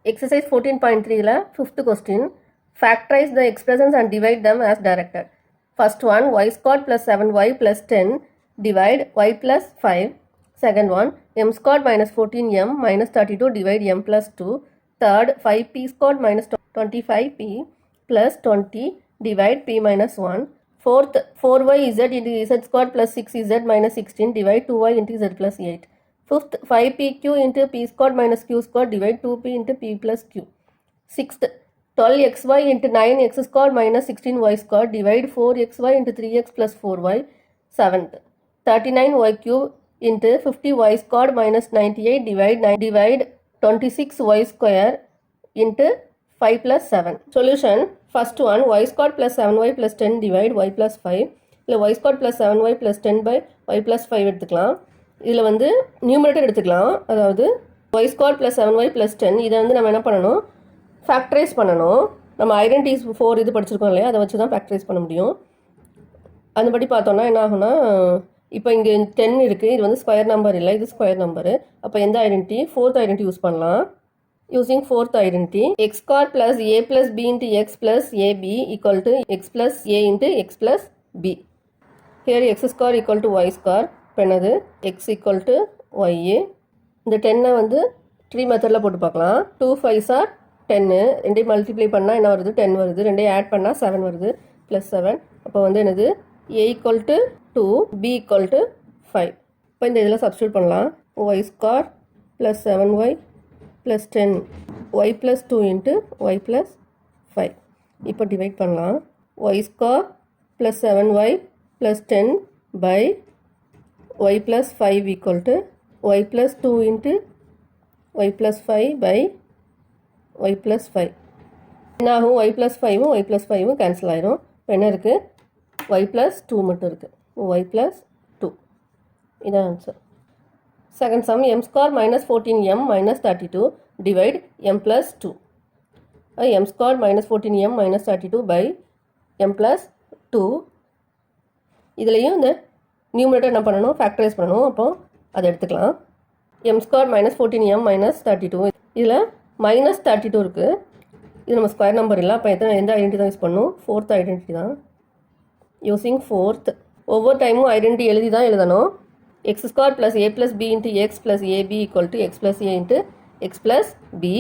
Exercise 14.3 la fifth question. Factorize the expressions and divide them as directed. First one, y squared plus 7y plus 10 divide y plus 5. Second one, m squared minus 14m minus 32 divide m plus 2. Third, 5p squared minus 25p plus 20 divide p minus 1. Fourth, 4yz into z squared plus 6z minus 16 divide 2y into z plus 8. Fifth, 5pq into p squared minus q squared divide 2p into p plus q. Sixth, 12xy into 9x squared minus 16y squared divide 4xy into 3x plus 4y. Seventh, 39y cube into 50y squared minus 98 divide 26y square into 5 plus 7. Solution, first one, y squared plus 7y plus 10 divide y plus 5. இல்லை y squared plus 7y plus 10 by y plus 5 எடுத்துக்கலாம். இதில் வந்து numerator எடுத்துக்கலாம். அதாவது y squared plus 7y plus 10 இதை வந்து நம்ம என்ன பண்ணணும், ஃபேக்டரைஸ் பண்ணணும். நம்ம ஐடென்டிஸ் 4 இது படிச்சிருக்கோம் இல்லையா, அதை வச்சு தான் ஃபேக்டரைஸ் பண்ண முடியும். அதுபடி பார்த்தோன்னா என்ன ஆகுனா, இப்போ இங்கே 10 இருக்குது, இது வந்து ஸ்கொயர் நம்பர் இல்லை, இது ஸ்கொயர் நம்பரு. அப்போ எந்த ஐடென்டிட்டி, ஃபோர்த் ஐடென்டிட்டி யூஸ் பண்ணலாம். Using fourth identity, x square plus A plus B into X plus AB equal to X plus A into X plus b. Here x square equal to y square. இப்போ என்னது, X equal to YA. இந்த 10 வந்து 3 மெத்தடில் போட்டு பார்க்கலாம். 2 5s are 10, ரெண்டையும் multiply பண்ணால் என்ன வருது, 10 வருது. ரெண்டையும் ஆட் பண்ணால் 7 வருது, ப்ளஸ் 7. அப்போ வந்து என்னது, A equal to 2, B equal to 5. இப்போ இந்த இதில் சப்ஸ்டியூட் பண்ணலாம். Y square plus 7y plus 10 Y plus 2 into Y plus 5. இப்போ டிவைட் பண்ணலாம். Y square plus 7y plus 10 by y plus 5 equal to y plus 2 into y plus 5 by y plus 5. என்ன ஆகும், y plus 5 y plus 5 cancel ஆயிரும். இப்போ என்ன இருக்குது, y plus 2 மட்டும் இருக்குது. y plus 2 இதான் answer. Second sum, m square minus 14m minus 32 divide m plus 2. m square minus 14m minus 32 by m plus 2. இதுலேயும் இந்த நியூமரேட்டர் என்ன பண்ணணும், ஃபேக்டரைஸ் பண்ணணும். அப்போ அதை எடுத்துக்கலாம். M square minus 14m minus 32. இதில் மைனஸ் 32 இருக்குது. இது நம்ம ஸ்கொயர் நம்பர் இல்லை. அப்போ எந்த ஐடென்டிட்டி தான் யூஸ் பண்ணணும், ஃபோர்த் ஐடென்டிட்டி தான். யூஸிங் ஃபோர்த், ஒவ்வொரு டைமும் ஐடென்டிட்டி எழுதி தான் எழுதணும். X square plus A plus B into X plus AB equal to X plus A into X plus B.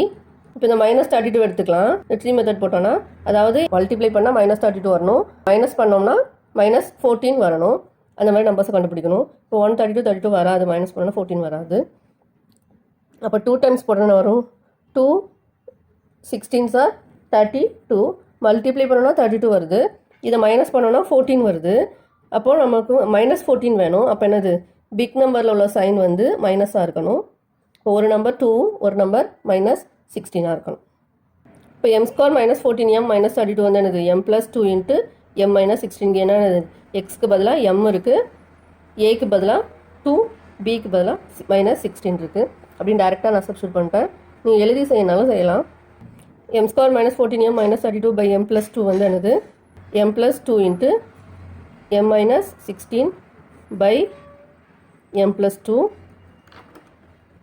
இப்போ இந்த மைனஸ் 32 எடுத்துக்கலாம். ட்ரீ மெத்தட் போட்டோன்னா, அதாவது மல்டிப்ளை பண்ணால் மைனஸ் 32 வரணும், மைனஸ் பண்ணோம்னா மைனஸ் 14 வரணும். அந்த மாதிரி நம்பர்ஸை கண்டுபிடிக்கணும். இப்போ 132 வராது, மைனஸ் பண்ணால் 14 வராது. அப்போ 2 டைம்ஸ் போட்டோன்னா வரும் 2 16s are 32. மல்டிப்ளை பண்ணோன்னா 32 வருது. இதை மைனஸ் பண்ணோன்னா 14 வருது. அப்போது நமக்கு மைனஸ் 14 வேணும். அப்போ என்னது, பிக் நம்பரில் உள்ள சைன் வந்து மைனஸாக இருக்கணும். இப்போ ஒரு நம்பர் 2, ஒரு நம்பர் மைனஸ் 16 இருக்கணும். இப்போ M square minus 14m minus 32 வந்து என்னது, m plus 2 into m minus 16. ஏன்னா எக்ஸ்க்கு பதிலாக m இருக்குது, ஏக்கு பதிலாக 2, பிக்கு பதிலாக மைனஸ் 16 இருக்குது. அப்படின்னு டேரெக்டாக நான் சப்ஸ்டியூட் பண்ணிட்டேன். நீங்கள் எழுதி செய்யனாலும் செய்யலாம். m square minus 14m minus 32 by m plus 2 வந்து என்னது, m plus 2 into m minus 16 by m plus 2.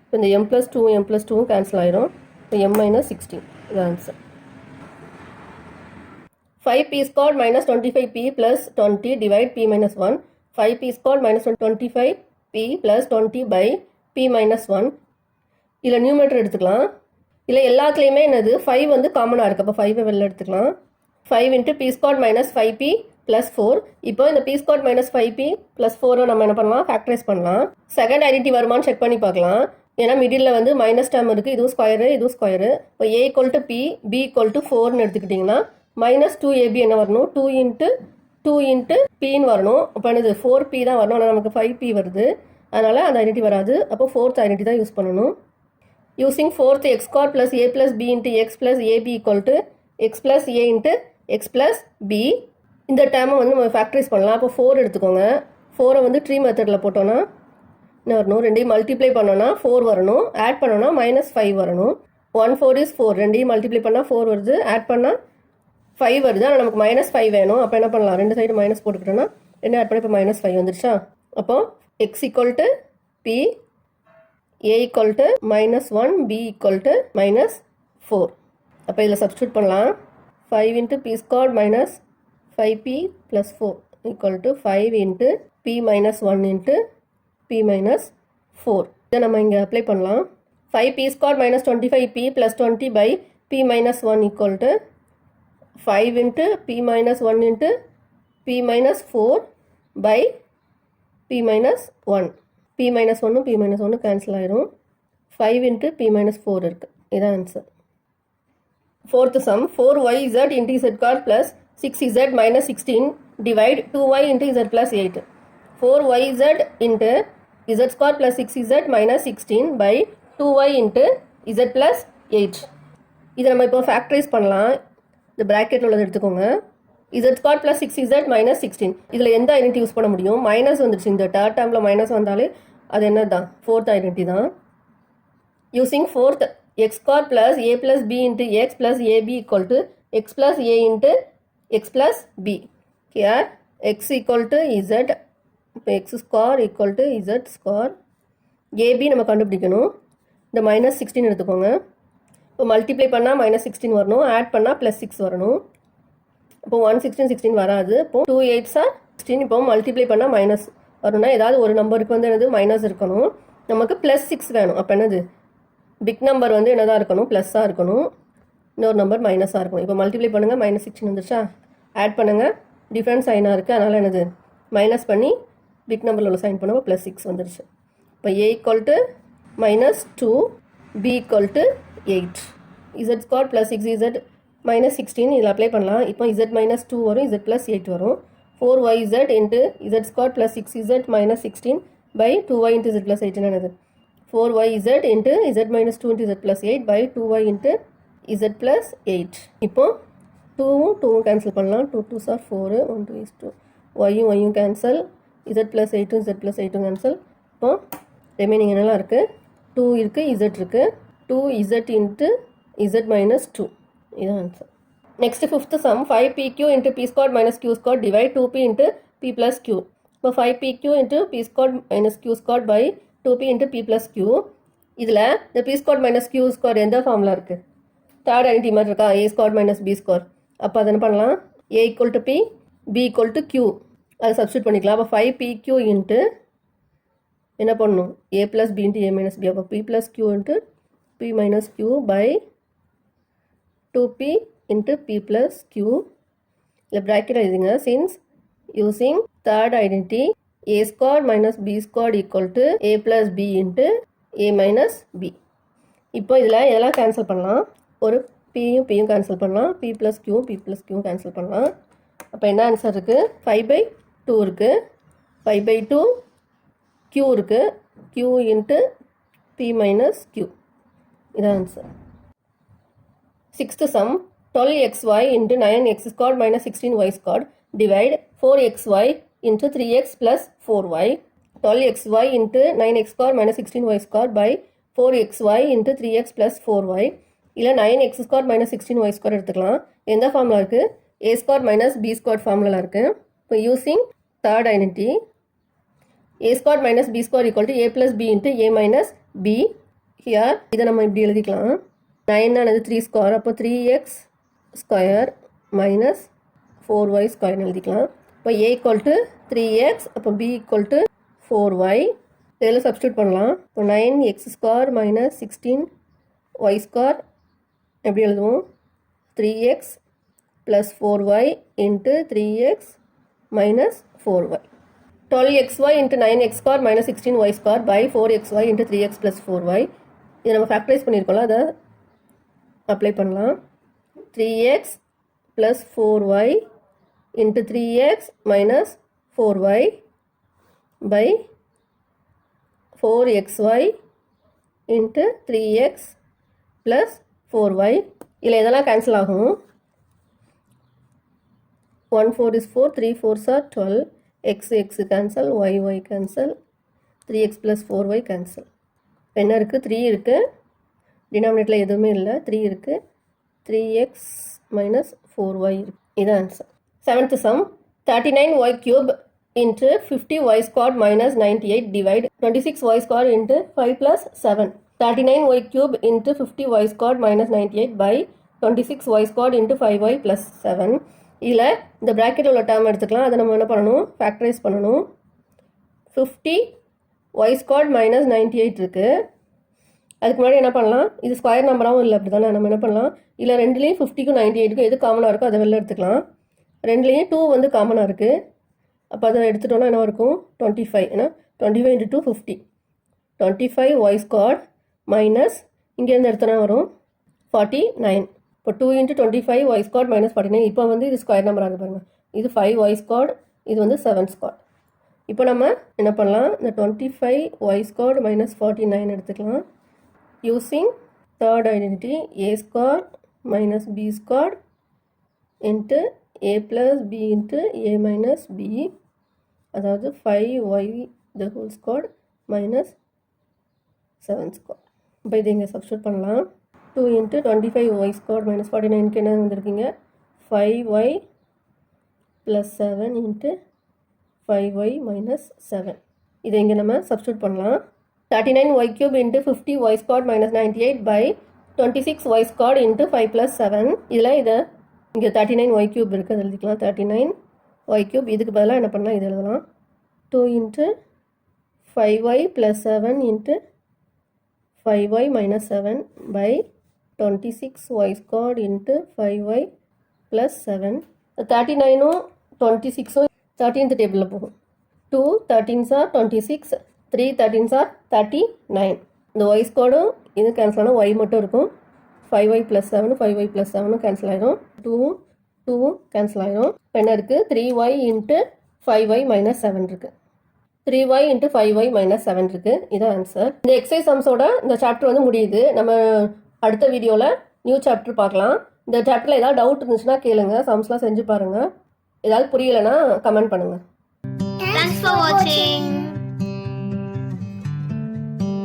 இப்போ இந்த m plus 2 m plus 2 cancel ஆயிரும். இப்போ m மைனஸ் 16 இது answer. 5p squared minus 25p plus 20 divide p minus 1. 5p squared minus 25p plus 20 by p minus 1. இதில் numerator எடுத்துக்கலாம். இல்லை எல்லாத்துலேயுமே என்னது 5 வந்து காமனாக இருக்குது. அப்போ 5 வெளில எடுத்துக்கலாம். 5 into p squared minus 5p plus 4. இப்போ இந்த p squared minus 5p plus 4 நம்ம என்ன பண்ணலாம், ஃபேக்டரைஸ் பண்ணலாம். செகண்ட் ஐடென்டிட்டி வருமானு செக் பண்ணி பார்க்கலாம். ஏன்னா மிடில் வந்து மைனஸ் டேர்ம் இருக்குது, இதுவும் ஸ்கொயரு இதுவும் ஸ்கொயரு. இப்போ a equal to p, b equal to 4ன்னு எடுத்துக்கிட்டிங்கன்னா மைனஸ் 2ab என்ன வரணும், 2 இன்ட்டு பின்னு வரணும். அப்போ என்னது 4p தான் வரணும். ஆனால் நமக்கு 5p வருது, அதனால் அந்த ஐடென்டிட்டி வராது. அப்போ ஃபோர்த் ஐடென்டிட்டி தான் யூஸ் பண்ணணும். Using fourth, X square plus A plus B into X plus AB equal to X plus A into X plus B. இந்த டேர்மை வந்து நம்ம ஃபேக்டரைஸ் பண்ணலாம். அப்போ 4 எடுத்துக்கோங்க. 4 வந்து ட்ரீ மெத்தடில் போட்டோன்னா என்ன வரணும், ரெண்டையும் மல்டிப்ளை பண்ணோன்னா 4 வரணும், ஆட் பண்ணோன்னா மைனஸ் 5 வரணும். 1 4 is 4, ரெண்டையும் மல்டிப்ளை பண்ணால் 4 வருது, ஆட் பண்ணால் 5 வருது. ஆனால் நமக்கு மைனஸ் 5 வேணும். அப்போ என்ன பண்ணலாம், ரெண்டு சைடு மைனஸ் போட்டுக்கிட்டோன்னா என்ன ஆட் பண்ணி இப்போ மைனஸ் 5 வந்துருச்சா. அப்போ X equal to B, a equal to -1, b equal to -5. 4. அப்போ இதில் சப்ஸ்டியூட் பண்ணலாம். 5 into p squared minus 5p plus 4 equal to 5 into p minus 1 into p minus 4. இதை நம்ம இங்கே அப்ளை பண்ணலாம். 5p squared minus 25p plus 20 by p minus 1 equal to 5 into p minus 1 into p minus 4 by p minus 1. p minus 1 p minus 1 cancel ஆயிரும். 5 into p minus 4 இருக்கு. இதான் answer. Fourth sum, 4yz into z square plus 6z minus 16 divide 2y into z plus 8. 4yz into z square plus 6z minus 16 by 2y into z plus 8. இதை நம்ம இப்போ factorise பண்ணலாம். இந்த ப்ராக்கெட்டில் உள்ளது எடுத்துக்கோங்க. z square plus 6z minus 16. இதில் எந்த ஐடென்டி யூஸ் பண்ண முடியும்? மைனஸ் வந்துடுச்சு. இந்த தேர்ட் டேர்மில் மைனஸ் வந்தாலே அது என்ன தான்? ஃபோர்த் ஐடென்டி தான். Using fourth x square plus a plus b into x plus ab equal to x plus a into x plus b. Here x equal to z, x square equal to z square. ab நம்ம கண்டுபிடிக்கணும். இந்த minus 16 எடுத்துக்கோங்க. இப்போ multiply பண்ணால் minus 16 வரணும், add பண்ணால் plus 6 வரணும். இப்போ 116 வராது. இப்போ 2 8s are 16. இப்போ மல்டிப்ளை பண்ணால் மைனஸ் வரணும்னா ஏதாவது ஒரு நம்பருக்கு வந்து என்னது மைனஸ் இருக்கணும். நமக்கு ப்ளஸ் 6 வேணும். அப்போ என்னது பிக் நம்பர் வந்து என்னதான் இருக்கணும்? ப்ளஸ்ஸாக இருக்கணும். இன்னொரு நம்பர் மைனஸாக இருக்கணும். இப்போ மல்டிப்ளை பண்ணுங்கள், minus 16 வந்துருச்சா? ஆட் பண்ணுங்கள், டிஃப்ரெண்ட் சைனாக இருக்குது. அதனால் என்னது மைனஸ் பண்ணி பிக் நம்பரில் உள்ள சைன் பண்ணுவோம், ப்ளஸ் 6 வந்துருச்சு. இப்போ a equal to -2, b equal to 8. z squared plus 6z minus 16 இதில் அப்ளை பண்ணலாம். இப்போ z minus 2 வரும், z plus 8 வரும். 4yz into z squared plus 6z minus 16 by 2y into z plus 8 என்னது? 4yz into z minus 2 into z plus 8 by 2y into z plus 8. இப்போ 2வும் 2வும் cancel பண்ணலாம். 2 2s are 4, 1 2 is 2. yயும் cancel, z plus 8ம் z plus 8ம் கேன்சல். இப்போ remaining என்னெல்லாம் இருக்குது? 2 இருக்குது, z இருக்குது. 2z into z minus 2. இதுதான் answer. Next fifth some, 5pq into p squared minus q squared divide 2p into p plus q. இப்போ 5pq into p squared minus q squared by 2p into p plus q. இதில் இந்த p squared minus q squared எந்த ஃபார்மில் இருக்குது? Third identity மாதிரி இருக்கா? a squared minus b squared. அப்போ அது என்ன பண்ணலாம்? a equal to p, b equal to q. அதை சப்ஸ்டியூட் பண்ணிக்கலாம். அப்போ 5pq into என்ன பண்ணணும்? a plus b into a minus b. அப்போ p plus q into p minus q by 2p into p plus q. இல்லை bracket எழுதுங்க. since using third identity a squared minus b squared equal to a plus b into a minus b. இப்போ இதில் இதெல்லாம் cancel பண்ணலாம். ஒரு pயும் pயும் cancel பண்ணலாம். p plus q cancel பண்ணலாம். அப்போ என்ன ஆன்சர் இருக்குது? 5/2 இருக்குது. 5/2 q இருக்குது. q into p minus q. இதான் answer. Sixth some, 12xy into 9x squared minus 16y squared divide 4xy into 3x plus 4y. 12xy into 9x squared minus 16y squared by 4xy into 3x plus 4y. இல்லை 9x squared minus 16y squared எடுத்துக்கலாம். எந்த ஃபார்மில் இருக்குது? a squared minus b squared ஃபார்மில் இருக்குது. இப்போ using third identity a squared minus b squared equal to a plus b into a minus b. Here இதை நம்ம இப்படி எழுதிக்கலாம். 9 ஆனது 3 ஸ்கொயர், அப்போ 3x ஸ்கொயர் மைனஸ் 4y ஸ்கொயர்னு எழுதிக்கலாம். இப்போ a equal to 3x, அப்போ b equal to 4y. இதில் சப்ஸ்டியூட் பண்ணலாம். இப்போ 9x square minus 16y square எப்படி எழுதுவோம்? 3x plus 4y into 3x minus 4y. 12xy into 9x square minus 16y square by 4xy into 3x plus 4y. இதை நம்ம factorise பண்ணியிருக்கோம்ல, அதை apply பண்ணலாம். 3x plus 4y into 3x minus 4y by 4xy into 3x plus 4y. இதில் இதெல்லாம் cancel ஆகும். 1 4 is 4, 3 4s are 12. x cancel, y cancel, 3x plus 4y cancel. என்ன இருக்குது? 3 இருக்குது. டினாமினேட்டில் எதுவுமே இல்லை, 3 இருக்குது. 3x minus 4y இருக்குது. இது answer. Seventh some, 39y cube into 50y squared minus 98 divide 26y squared into 5 plus 7. 39y cube into 50y squared minus 98 by 26y squared into 5y plus 7. இதில் இந்த ப்ராக்கெட்டில் உள்ள டேர்ம் எடுத்துக்கலாம். அதை நம்ம என்ன பண்ணணும், ஃபேக்டரைஸ் பண்ணணும். 50y squared minus 98 இருக்குது. அதுக்கு முன்னாடி என்ன பண்ணலாம், இது ஸ்கொயர் நம்பராகவும் இல்லை அப்படி தானே. நம்ம என்ன பண்ணலாம், இல்லை ரெண்டுலேயும் 50க்கும் 98க்கும் எது காமனாக இருக்கோ அதை வெளில எடுத்துக்கலாம். ரெண்டுலேயும் 2 வந்து காமனாக இருக்குது. அப்போ அதை எடுத்துட்டோன்னா என்ன இருக்கும், 25. ஏன்னா 25 into 2 50. 25y squared மைனஸ் இங்கேருந்து எடுத்தோன்னா வரும் 49. இப்போ 2 into 25y squared minus 49. இப்போ வந்து இது ஸ்கொயர் நம்பராக இருக்குது பாருங்கள். இது 5y squared, இது வந்து 7 squared. இப்போ நம்ம என்ன பண்ணலாம், இந்த 25y squared minus 49 எடுத்துக்கலாம். Using third identity a squared minus b squared into a plus b into a minus b, அதாவது 5y the whole squared minus 7 squared. இப்போ இது இங்கே சப்ஸ்டியூட் பண்ணலாம். 2 into 25y squared minus 49க்கு என்ன வந்திருக்கீங்க, 5y plus 7 into 5y minus 7. இதை இங்கே நம்ம சப்ஸ்டியூட் பண்ணலாம். 39y cube into 50y squared minus 98 by 26y squared into 5 plus 7. இதில் இதை இங்கே 39y cube இருக்குது, அது எழுதிக்கலாம். 39y cube இதுக்கு பதிலாக என்ன பண்ணலாம், இது எழுதலாம். 2 into 5y plus 7 into 5y minus 7 by 26y squared into 5y plus 7. 39ம் 26ம் 13th டேபிளில் போகும். 2 13s are 26, 3 13s are 39. இந்த y ஸ்கொயர்டும் இது கேன்சல் ஆனால் y மட்டும் இருக்கும். 5y plus 7 5y plus 7 cancel ஆகிடும். 2 கேன்சல் ஆகிடும். இப்போ என்ன இருக்குது, 3y into 5y minus 7 இருக்குது. 3y into 5y minus 7 இருக்குது. இதான் ஆன்சர். இந்த எக்ஸசைஸ் சம்ஸோட இந்த சாப்டர் வந்து முடியுது. நம்ம அடுத்த வீடியோவில் நியூ சாப்டர் பார்க்கலாம். இந்த சாப்டரில் ஏதாவது டவுட் இருந்துச்சுன்னா கேளுங்க, சம்ஸ்லாம் செஞ்சு பாருங்கள். ஏதாவது புரியலைன்னா கமெண்ட் பண்ணுங்கள். Thanks for watching.